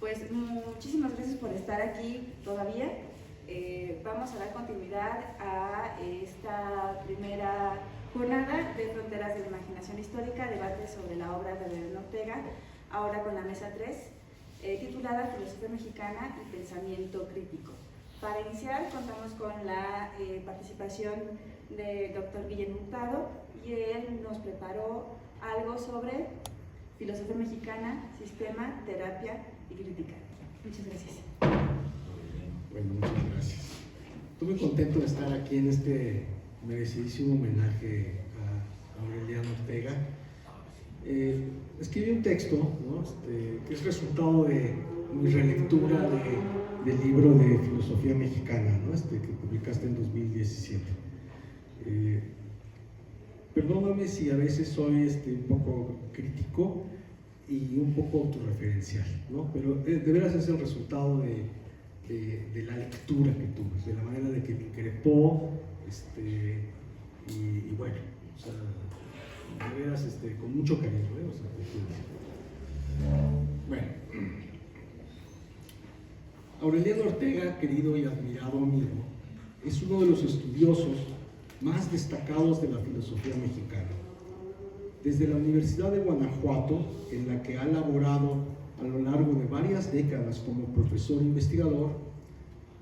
Pues muchísimas gracias por estar aquí todavía. Vamos a dar continuidad a esta primera jornada de Fronteras de la Imaginación Histórica, debate sobre la obra de Aureliano Ortega, ahora con la mesa 3, titulada Filosofía Mexicana y Pensamiento Crítico. Para iniciar, contamos con la participación del doctor Guillermo Hurtado, y él nos preparó algo sobre filosofía mexicana, sistema, terapia y crítica. Muchas gracias. Bueno, muchas gracias. Estoy muy contento de estar aquí en este merecidísimo homenaje a Aureliano Ortega. Escribí un texto, ¿no? Que es resultado de mi relectura del libro de filosofía mexicana, ¿no? Que publicaste en 2017. Perdóname si a veces soy un poco crítico y un poco autorreferencial, ¿no? Pero de veras es el resultado de la lectura que tuve, de la manera de que me increpó, y bueno, o sea, de veras con mucho cariño, ¿eh? O sea, bueno, Aureliano Ortega, querido y admirado amigo, es uno de los estudiosos más destacados de la filosofía mexicana. Desde la Universidad de Guanajuato, en la que ha laborado a lo largo de varias décadas como profesor investigador,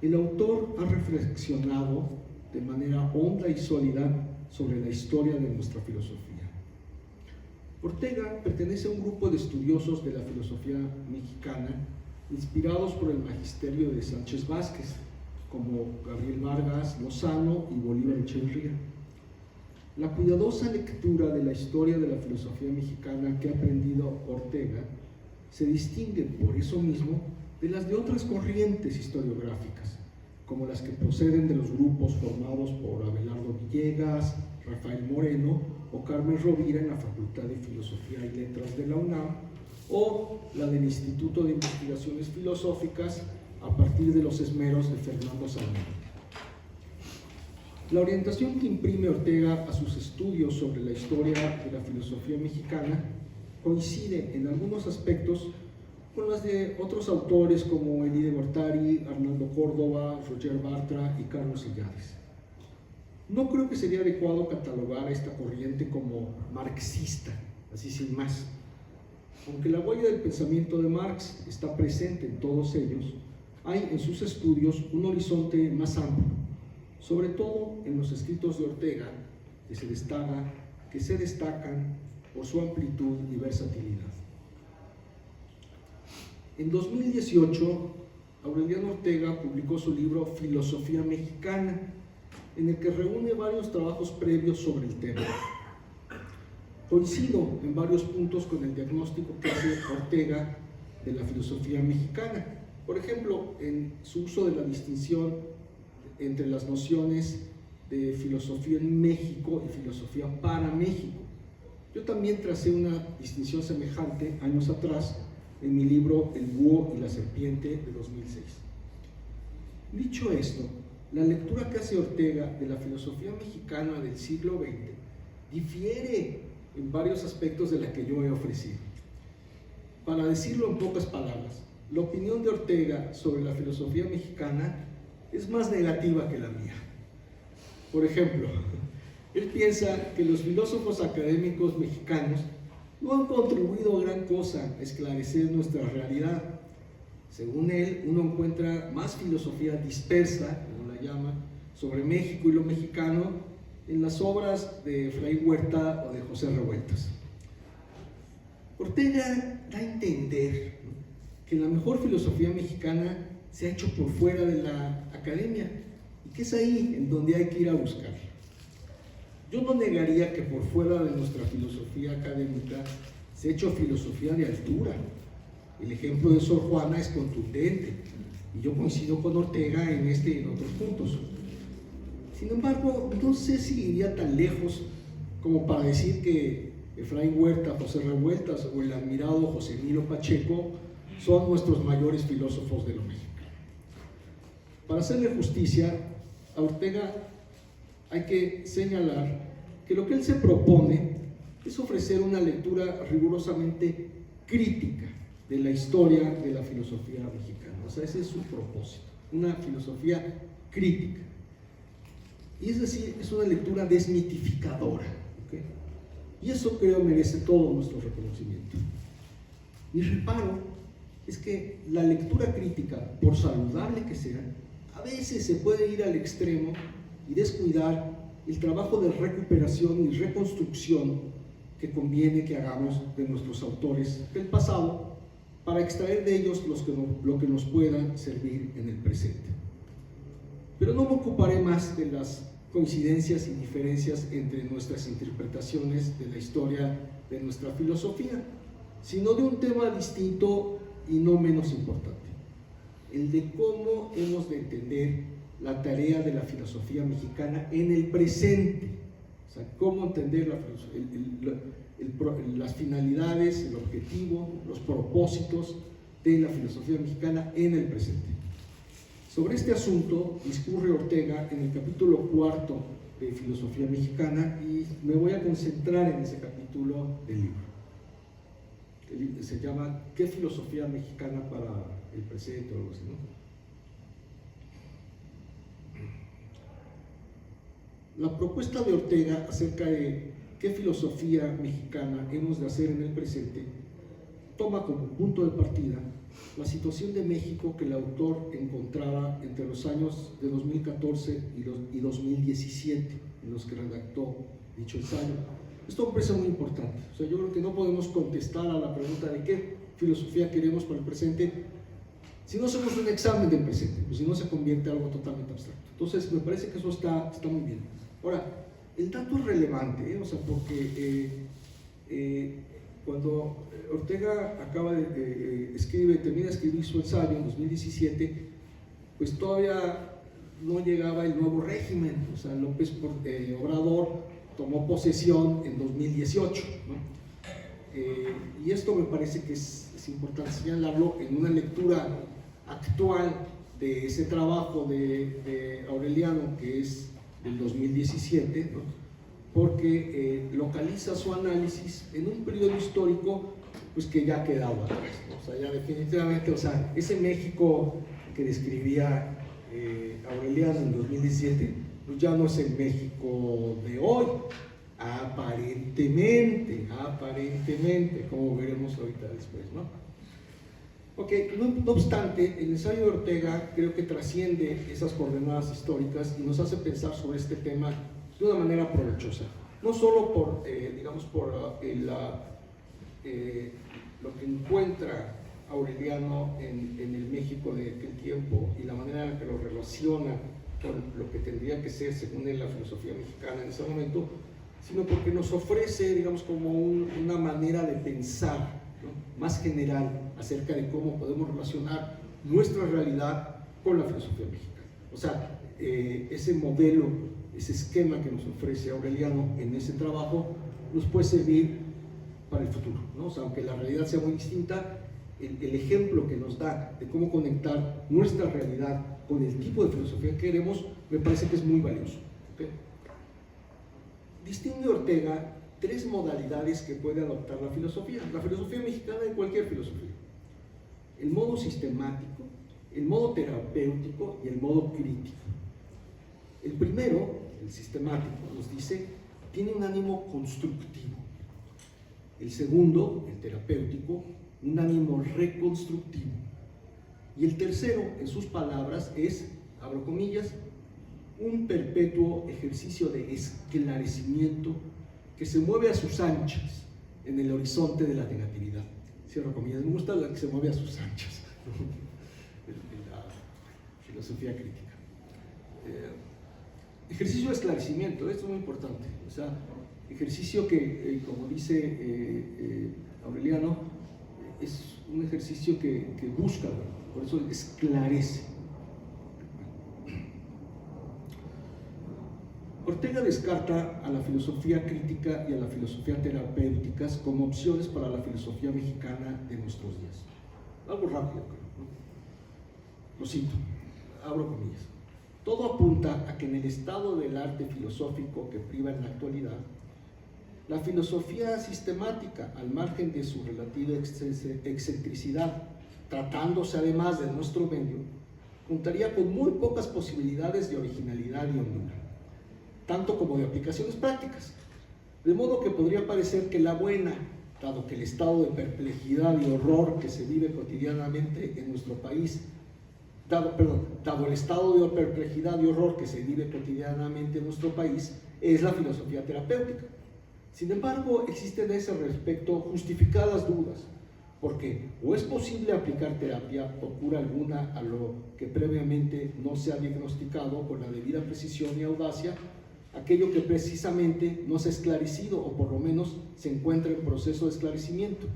el autor ha reflexionado de manera honda y sólida sobre la historia de nuestra filosofía. Ortega pertenece a un grupo de estudiosos de la filosofía mexicana inspirados por el magisterio de Sánchez Vázquez, como Gabriel Vargas Lozano y Bolívar Echeverría. La cuidadosa lectura de la historia de la filosofía mexicana que ha aprendido Ortega se distingue por eso mismo de las de otras corrientes historiográficas, como las que proceden de los grupos formados por Abelardo Villegas, Rafael Moreno o Carmen Rovira en la Facultad de Filosofía y Letras de la UNAM, o la del Instituto de Investigaciones Filosóficas a partir de los esmeros de Fernando Salmerón. La orientación que imprime Ortega a sus estudios sobre la historia de la filosofía mexicana coincide en algunos aspectos con las de otros autores como Elie de Gortari, Arnaldo Córdoba, Roger Bartra y Carlos Illades. No creo que sería adecuado catalogar a esta corriente como marxista, así sin más. Aunque la huella del pensamiento de Marx está presente en todos ellos, hay en sus estudios un horizonte más amplio, sobre todo en los escritos de Ortega, que se destacan por su amplitud y versatilidad. En 2018, Aureliano Ortega publicó su libro Filosofía Mexicana, en el que reúne varios trabajos previos sobre el tema. Coincido en varios puntos con el diagnóstico que hace Ortega de la filosofía mexicana. Por ejemplo, en su uso de la distinción entre las nociones de filosofía en México y filosofía para México. Yo también tracé una distinción semejante años atrás en mi libro El búho y la serpiente de 2006. Dicho esto, la lectura que hace Ortega de la filosofía mexicana del siglo XX difiere en varios aspectos de la que yo he ofrecido. Para decirlo en pocas palabras, la opinión de Ortega sobre la filosofía mexicana es más negativa que la mía. Por ejemplo, él piensa que los filósofos académicos mexicanos no han contribuido gran cosa a esclarecer nuestra realidad. Según él, uno encuentra más filosofía dispersa, como la llama, sobre México y lo mexicano en las obras de Efraín Huerta o de José Revueltas. Ortega da a entender que la mejor filosofía mexicana se ha hecho por fuera de la academia y que es ahí en donde hay que ir a buscar. Yo no negaría que por fuera de nuestra filosofía académica se ha hecho filosofía de altura. El ejemplo de Sor Juana es contundente y yo coincido con Ortega en este y en otros puntos. Sin embargo, no sé si iría tan lejos como para decir que Efraín Huerta, José Revueltas o el admirado José Emilio Pacheco son nuestros mayores filósofos de lo mexicano. Para hacerle justicia a Ortega hay que señalar que lo que él se propone es ofrecer una lectura rigurosamente crítica de la historia de la filosofía mexicana. O sea, ese es su propósito, una filosofía crítica. Y es decir, es una lectura desmitificadora, ¿okay? Y eso creo merece todo nuestro reconocimiento. Mi reparo es que la lectura crítica, por saludable que sea, a veces se puede ir al extremo y descuidar el trabajo de recuperación y reconstrucción que conviene que hagamos de nuestros autores del pasado para extraer de ellos lo que nos pueda servir en el presente. Pero no me ocuparé más de las coincidencias y diferencias entre nuestras interpretaciones de la historia de nuestra filosofía, sino de un tema distinto y no menos importante, el de cómo hemos de entender la tarea de la filosofía mexicana en el presente. O sea, cómo entender las finalidades, el objetivo, los propósitos de la filosofía mexicana en el presente. Sobre este asunto discurre Ortega en el capítulo 4 de Filosofía Mexicana y me voy a concentrar en ese capítulo del libro. Se llama ¿Qué filosofía mexicana para el presente? O algo así, ¿no? La propuesta de Ortega acerca de qué filosofía mexicana hemos de hacer en el presente toma como punto de partida la situación de México que el autor encontraba entre los años de 2014 y 2017, en los que redactó dicho ensayo. Esto me parece muy importante. O sea, yo creo que no podemos contestar a la pregunta de qué filosofía queremos para el presente si no hacemos un examen del presente, pues si no se convierte en algo totalmente abstracto. Entonces, me parece que eso está muy bien. Ahora, el dato es relevante, o sea, porque cuando Ortega termina de escribir su ensayo en 2017, pues todavía no llegaba el nuevo régimen. O sea, López Obrador tomó posesión en 2018, ¿no? Y esto me parece que es importante señalarlo en una lectura actual de ese trabajo de Aureliano, que es del 2017, ¿no? Porque localiza su análisis en un periodo histórico pues, que ya ha quedado atrás, ¿no? O sea, ya definitivamente, o sea, ese México que describía Aureliano en 2017, pues ya no es el México de hoy, aparentemente, como veremos ahorita después, ¿no? Ok, no obstante, el ensayo de Ortega creo que trasciende esas coordenadas históricas y nos hace pensar sobre este tema de una manera provechosa, no solo por, lo que encuentra Aureliano en el México de aquel tiempo y la manera en que lo relaciona con lo que tendría que ser, según él, la filosofía mexicana en ese momento, sino porque nos ofrece, digamos, como una manera de pensar, ¿no?, más general acerca de cómo podemos relacionar nuestra realidad con la filosofía mexicana. O sea, ese modelo, ese esquema que nos ofrece Aureliano en ese trabajo nos puede servir para el futuro, ¿no? O sea, aunque la realidad sea muy distinta, el ejemplo que nos da de cómo conectar nuestra realidad con el tipo de filosofía que queremos, me parece que es muy valioso, ¿okay? Distingue Ortega tres modalidades que puede adoptar la filosofía mexicana y cualquier filosofía: el modo sistemático, el modo terapéutico y el modo crítico. El primero, el sistemático, nos dice, tiene un ánimo constructivo. El segundo, el terapéutico, un ánimo reconstructivo. Y el tercero, en sus palabras, es, abro comillas, un perpetuo ejercicio de esclarecimiento que se mueve a sus anchas en el horizonte de la negatividad. Cierro comillas. Me gusta la que se mueve a sus anchas, de la filosofía crítica. Ejercicio de esclarecimiento, esto es muy importante. O sea, ejercicio que, como dice Aureliano, es un ejercicio que busca, por eso esclarece. Ortega descarta a la filosofía crítica y a la filosofía terapéutica como opciones para la filosofía mexicana de nuestros días. Algo rápido, ¿no? Lo cito, abro comillas. Todo apunta a que en el estado del arte filosófico que priva en la actualidad, La filosofía sistemática, al margen de su relativa excentricidad, tratándose además de nuestro medio, contaría con muy pocas posibilidades de originalidad y hondura, tanto como de aplicaciones prácticas. De modo que podría parecer que la buena, dado que el estado de perplejidad y horror que se vive cotidianamente en nuestro país, dado el estado de perplejidad y horror que se vive cotidianamente en nuestro país, es la filosofía terapéutica. Sin embargo, existen a ese respecto justificadas dudas, porque o es posible aplicar terapia o cura alguna a lo que previamente no se ha diagnosticado con la debida precisión y audacia, aquello que precisamente no se ha esclarecido o por lo menos se encuentra en proceso de esclarecimiento.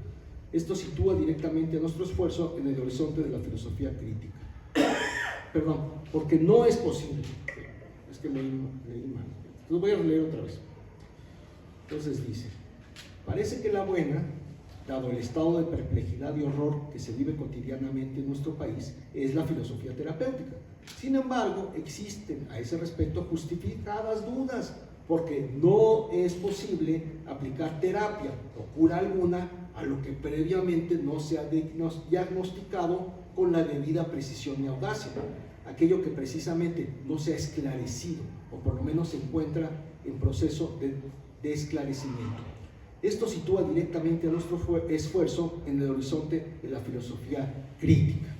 Esto sitúa directamente a nuestro esfuerzo en el horizonte de la filosofía crítica. Perdón, porque no es posible. Es que leí mal. Entonces voy a releer otra vez. Entonces dice, parece que la buena, dado el estado de perplejidad y horror que se vive cotidianamente en nuestro país, es la filosofía terapéutica. Sin embargo, existen a ese respecto justificadas dudas, porque no es posible aplicar terapia o cura alguna a lo que previamente no se ha diagnosticado con la debida precisión y audacia, aquello que precisamente no se ha esclarecido o por lo menos se encuentra en proceso de esclarecimiento. Esto sitúa directamente a nuestro esfuerzo en el horizonte de la filosofía crítica.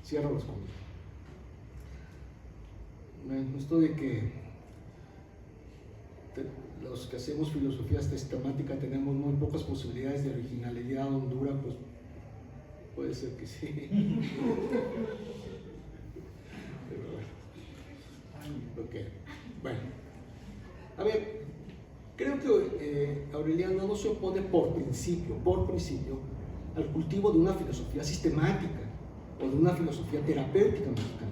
Cierro los comillas. Esto de que los que hacemos filosofía sistemática tenemos muy pocas posibilidades de originalidad o hondura, pues puede ser que sí. Okay. Bueno, a ver, creo que Aureliano no se opone por principio al cultivo de una filosofía sistemática o de una filosofía terapéutica mexicana.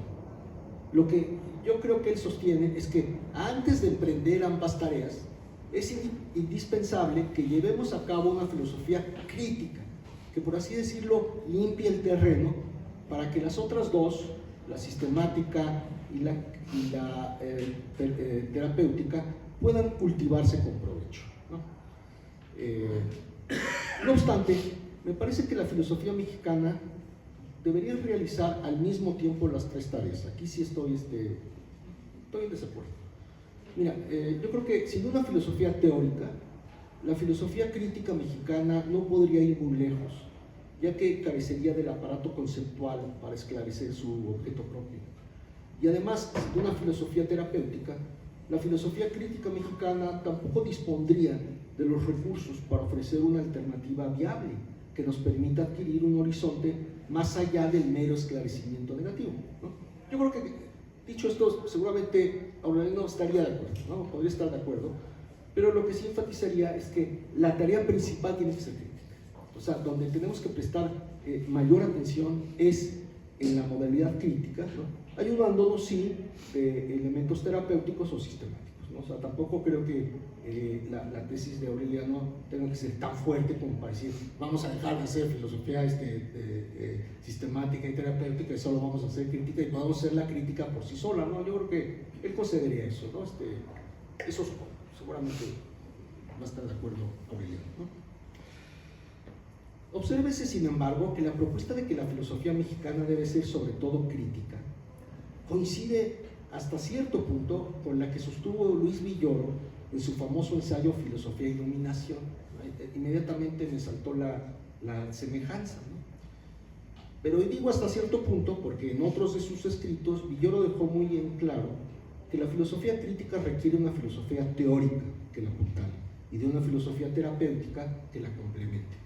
Lo que yo creo que él sostiene es que antes de emprender ambas tareas es indispensable que llevemos a cabo una filosofía crítica, que por así decirlo limpie el terreno para que las otras dos, la sistemática y la terapéutica, puedan cultivarse con provecho, ¿no? No obstante, me parece que la filosofía mexicana debería realizar al mismo tiempo las tres tareas. Aquí sí estoy en desacuerdo. Mira, yo creo que sin una filosofía teórica, la filosofía crítica mexicana no podría ir muy lejos, ya que carecería del aparato conceptual para esclarecer su objeto propio. Y además, sin una filosofía terapéutica, la filosofía crítica mexicana tampoco dispondría de los recursos para ofrecer una alternativa viable que nos permita adquirir un horizonte más allá del mero esclarecimiento negativo, ¿no? Yo creo que, dicho esto, seguramente Aureliano estaría de acuerdo, ¿no? Podría estar de acuerdo, pero lo que sí enfatizaría es que la tarea principal tiene que ser crítica. O sea, donde tenemos que prestar mayor atención es en la modalidad crítica, ¿no? Ayudándonos, sí, de elementos terapéuticos o sistemáticos, ¿no? O sea, tampoco creo que la tesis de Aureliano tenga que ser tan fuerte como para decir vamos a dejar de hacer filosofía sistemática y terapéutica y solo vamos a hacer crítica y podemos hacer la crítica por sí sola, ¿no? Yo creo que él concedería eso, ¿no? Eso seguramente va a estar de acuerdo Aureliano, ¿no? Obsérvese, sin embargo, que la propuesta de que la filosofía mexicana debe ser sobre todo crítica coincide hasta cierto punto con la que sostuvo Luis Villoro en su famoso ensayo Filosofía y Dominación. Inmediatamente me saltó la semejanza, ¿no? Pero hoy digo hasta cierto punto porque en otros de sus escritos Villoro dejó muy en claro que la filosofía crítica requiere una filosofía teórica que la apuntale y de una filosofía terapéutica que la complemente.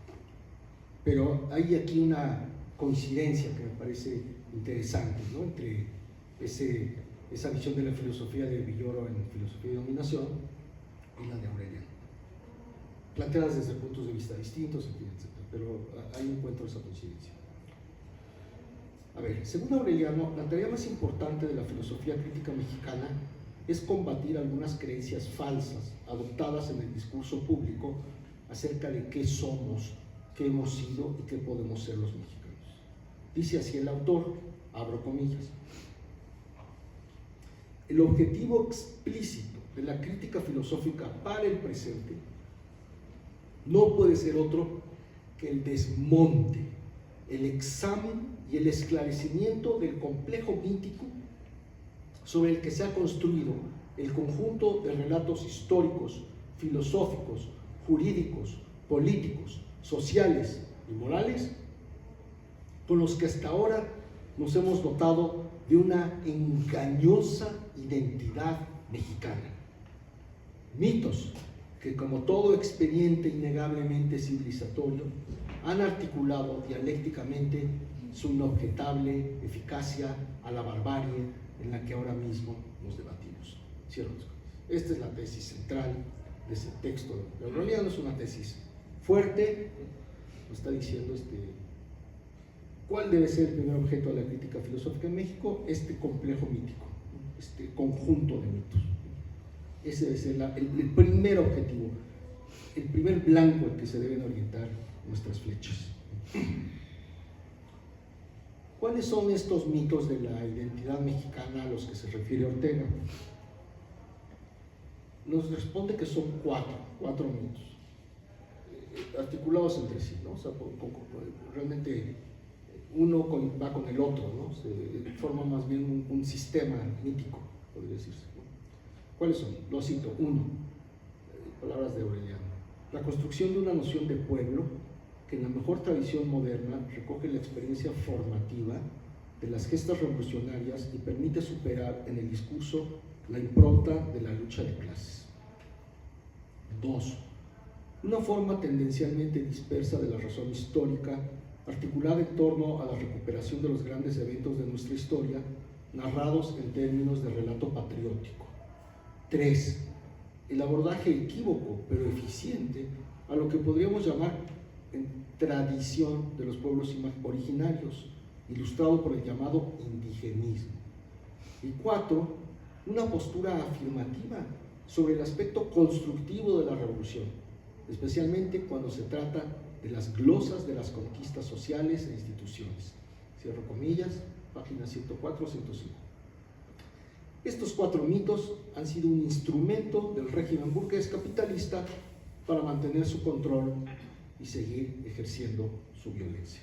Pero hay aquí una coincidencia que me parece interesante, ¿no? Entre esa visión de la filosofía de Villoro en Filosofía y Dominación y la de Aureliano, planteadas desde puntos de vista distintos, etc. Pero ahí encuentro esa coincidencia. A ver, según Aureliano, la tarea más importante de la filosofía crítica mexicana es combatir algunas creencias falsas adoptadas en el discurso público acerca de qué somos, qué hemos sido y qué podemos ser los mexicanos. Dice así el autor, abro comillas: el objetivo explícito de la crítica filosófica para el presente no puede ser otro que el desmonte, el examen y el esclarecimiento del complejo mítico sobre el que se ha construido el conjunto de relatos históricos, filosóficos, jurídicos, políticos, sociales y morales con los que hasta ahora nos hemos dotado de una engañosa identidad mexicana. Mitos que, como todo expediente innegablemente civilizatorio, han articulado dialécticamente su inobjetable eficacia a la barbarie en la que ahora mismo nos debatimos. Cierro las comillas. Esta es la tesis central de ese texto de Aureliano. Es una tesis fuerte, nos está diciendo cuál debe ser el primer objeto de la crítica filosófica en México, este complejo mítico, este conjunto de mitos. Ese debe ser el primer objetivo, el primer blanco al que se deben orientar nuestras flechas. ¿Cuáles son estos mitos de la identidad mexicana a los que se refiere Ortega? Nos responde que son cuatro mitos, articulados entre sí, ¿no? O sea, realmente uno va con el otro, ¿no? Se forma más bien un sistema mítico, podría decirse, ¿no? ¿Cuáles son? Lo cito. Uno, palabras de Aureliano: la construcción de una noción de pueblo que en la mejor tradición moderna recoge la experiencia formativa de las gestas revolucionarias y permite superar en el discurso la impronta de la lucha de clases. 2. Una forma tendencialmente dispersa de la razón histórica, articulada en torno a la recuperación de los grandes eventos de nuestra historia, narrados en términos de relato patriótico. 3. El abordaje equívoco, pero eficiente, a lo que podríamos llamar en tradición de los pueblos originarios, ilustrado por el llamado indigenismo. Y 4. Una postura afirmativa sobre el aspecto constructivo de la revolución, especialmente cuando se trata de las glosas de las conquistas sociales e instituciones. Cierro comillas, página 104, 105. Estos 4 mitos han sido un instrumento del régimen burgués capitalista para mantener su control y seguir ejerciendo su violencia.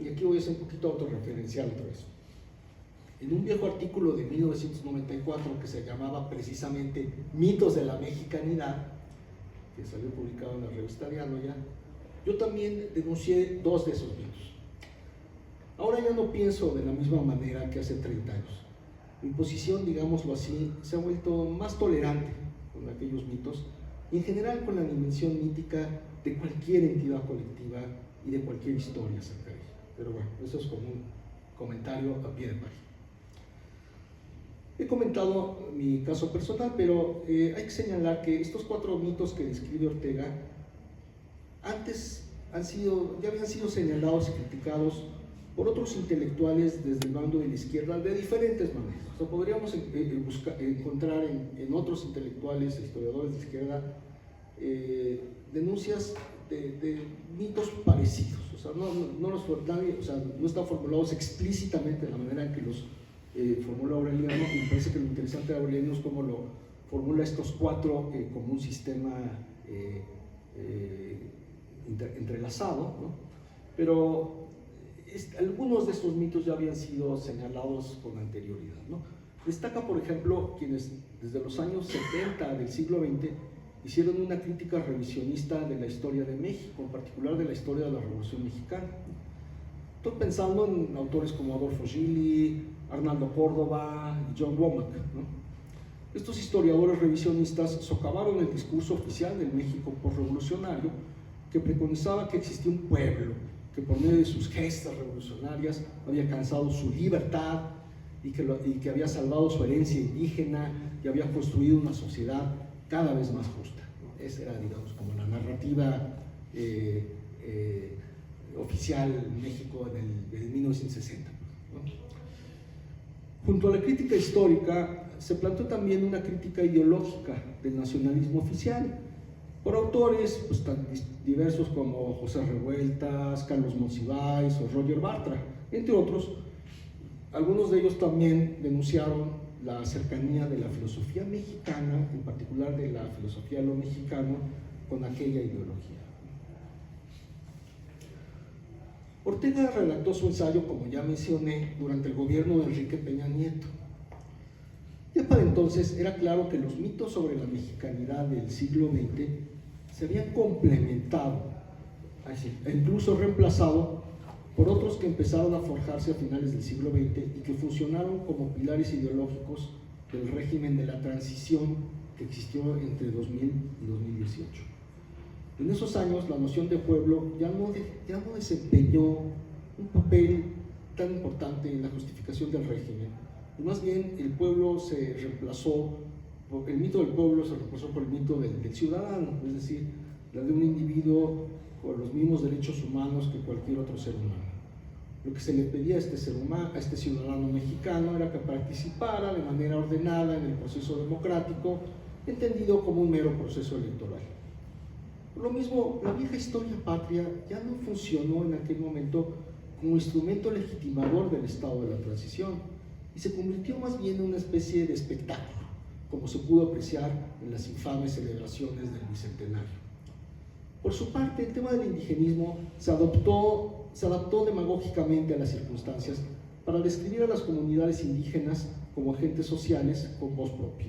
Y aquí voy a ser un poquito autorreferencial otra vez. En un viejo artículo de 1994 que se llamaba precisamente Mitos de la Mexicanidad, que salió publicado en la revista Diano ya, yo también denuncié 2 de esos mitos. Ahora ya no pienso de la misma manera que hace 30 años. Mi posición, digámoslo así, se ha vuelto más tolerante con aquellos mitos y en general con la dimensión mítica de cualquier entidad colectiva y de cualquier historia acerca de ella. Pero bueno, eso es como un comentario a pie de página. He comentado mi caso personal, pero hay que señalar que estos 4 mitos que describe Ortega antes ya habían sido señalados y criticados por otros intelectuales desde el bando de la izquierda de diferentes maneras. O sea, podríamos encontrar en otros intelectuales, historiadores de izquierda, denuncias de mitos parecidos. O sea, no están formulados explícitamente de la manera en que los formula Aureliano, y me parece que lo interesante de Aureliano es cómo lo formula estos 4 como un sistema entrelazado, ¿no? Pero algunos de estos mitos ya habían sido señalados con anterioridad, ¿no? Destaca, por ejemplo, quienes desde los años 70 del siglo XX hicieron una crítica revisionista de la historia de México, en particular de la historia de la Revolución Mexicana. Estoy pensando en autores como Adolfo Gili, Arnaldo Córdoba y John Womack, ¿no? Estos historiadores revisionistas socavaron el discurso oficial del México postrevolucionario, que preconizaba que existía un pueblo que por medio de sus gestas revolucionarias había alcanzado su libertad y que había salvado su herencia indígena y había construido una sociedad cada vez más justa, ¿no? Esa era, digamos, como la narrativa oficial en México en 1960. ¿no? Junto a la crítica histórica se planteó también una crítica ideológica del nacionalismo oficial por autores pues, tan diversos como José Revueltas, Carlos Monsiváis o Roger Bartra, entre otros. Algunos de ellos también denunciaron la cercanía de la filosofía mexicana, en particular de la filosofía de lo mexicano, con aquella ideología. Ortega redactó su ensayo, como ya mencioné, durante el gobierno de Enrique Peña Nieto. Ya para entonces era claro que los mitos sobre la mexicanidad del siglo XX se habían complementado, e incluso reemplazado por otros que empezaron a forjarse a finales del siglo XX y que funcionaron como pilares ideológicos del régimen de la transición que existió entre 2000 y 2018. En esos años la noción de pueblo ya no desempeñó un papel tan importante en la justificación del régimen, y más bien el pueblo se reemplazó, el mito del pueblo se reemplazó por el mito del ciudadano, es decir, la de un individuo con los mismos derechos humanos que cualquier otro ser humano. Lo que se le pedía a este ciudadano mexicano era que participara de manera ordenada en el proceso democrático, entendido como un mero proceso electoral. Por lo mismo, la vieja historia patria ya no funcionó en aquel momento como instrumento legitimador del estado de la transición y se convirtió más bien en una especie de espectáculo, como se pudo apreciar en las infames celebraciones del Bicentenario. Por su parte, el tema del indigenismo se adaptó demagógicamente a las circunstancias para describir a las comunidades indígenas como agentes sociales con voz propia.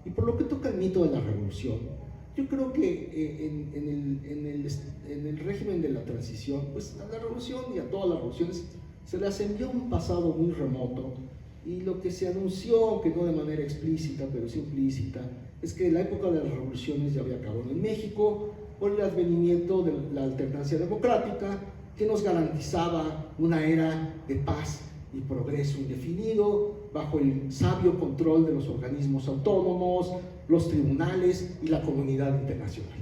Y por lo que toca el mito de la revolución, yo creo que en el régimen de la transición, pues a la revolución y a todas las revoluciones se le ascendió un pasado muy remoto, y lo que se anunció, que no de manera explícita, pero sí implícita, es que la época de las revoluciones ya había acabado en México, por el advenimiento de la alternancia democrática, que nos garantizaba una era de paz y progreso indefinido, bajo el sabio control de los organismos autónomos, los tribunales y la comunidad internacional.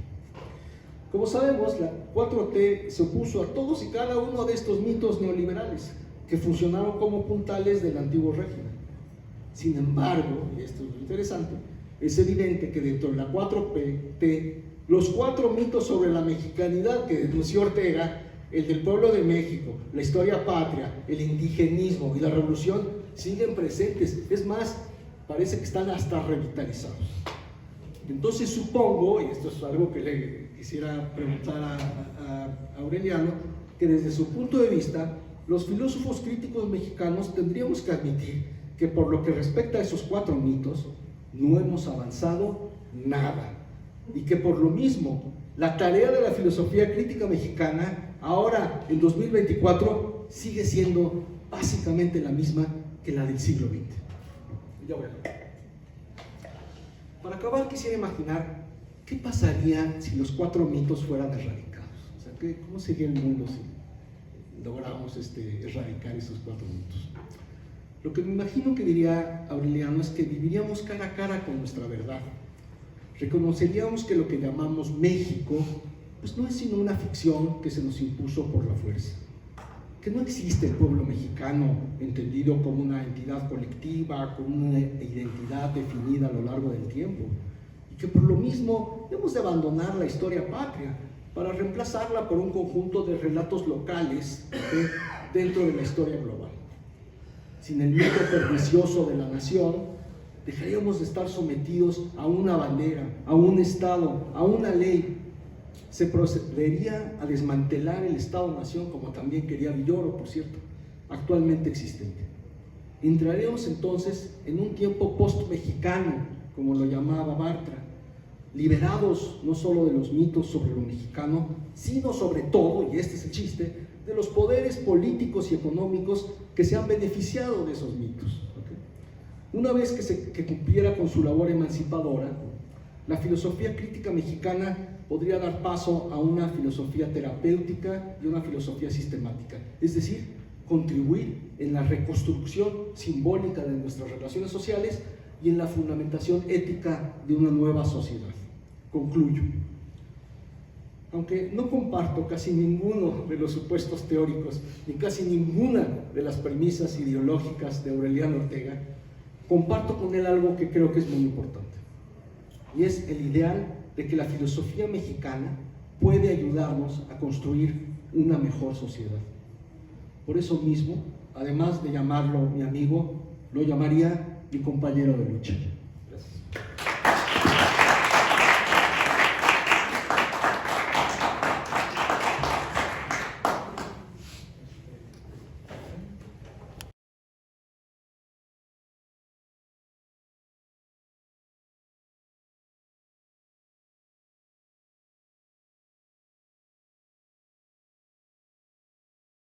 Como sabemos, la 4T se opuso a todos y cada uno de estos mitos neoliberales que funcionaron como puntales del antiguo régimen. Sin embargo, y esto es lo interesante, es evidente que dentro de la 4T, los 4 mitos sobre la mexicanidad que denunció Ortega, el del pueblo de México, la historia patria, el indigenismo y la revolución, siguen presentes. Es más, parece que están hasta revitalizados. Entonces supongo, y esto es algo que le quisiera preguntar a Aureliano, que desde su punto de vista, los filósofos críticos mexicanos tendríamos que admitir que por lo que respecta a esos 4 mitos, no hemos avanzado nada. Y que por lo mismo, la tarea de la filosofía crítica mexicana, ahora en 2024, sigue siendo básicamente la misma que la del siglo XX. Ya voy a ver. Para acabar, quisiera imaginar qué pasaría si los 4 mitos fueran erradicados. O sea, ¿cómo sería el mundo si logramos erradicar esos 4 mitos? Lo que me imagino que diría Aureliano es que viviríamos cara a cara con nuestra verdad. Reconoceríamos que lo que llamamos México pues no es sino una ficción que se nos impuso por la fuerza, que no existe el pueblo mexicano entendido como una entidad colectiva, con una identidad definida a lo largo del tiempo, y que por lo mismo hemos de abandonar la historia patria para reemplazarla por un conjunto de relatos locales dentro de la historia global. Sin el mito pernicioso de la nación, dejaríamos de estar sometidos a una bandera, a un Estado, a una ley. Se procedería a desmantelar el Estado-nación, como también quería Villoro, por cierto, actualmente existente. Entraremos entonces en un tiempo post-mexicano, como lo llamaba Bartra, liberados no solo de los mitos sobre lo mexicano, sino sobre todo, y este es el chiste, de los poderes políticos y económicos que se han beneficiado de esos mitos. Una vez que cumpliera con su labor emancipadora, la filosofía crítica mexicana podría dar paso a una filosofía terapéutica y una filosofía sistemática, es decir, contribuir en la reconstrucción simbólica de nuestras relaciones sociales y en la fundamentación ética de una nueva sociedad. Concluyo. Aunque no comparto casi ninguno de los supuestos teóricos ni casi ninguna de las premisas ideológicas de Aureliano Ortega, comparto con él algo que creo que es muy importante, y es el ideal de que la filosofía mexicana puede ayudarnos a construir una mejor sociedad. Por eso mismo, además de llamarlo mi amigo, lo llamaría mi compañero de lucha.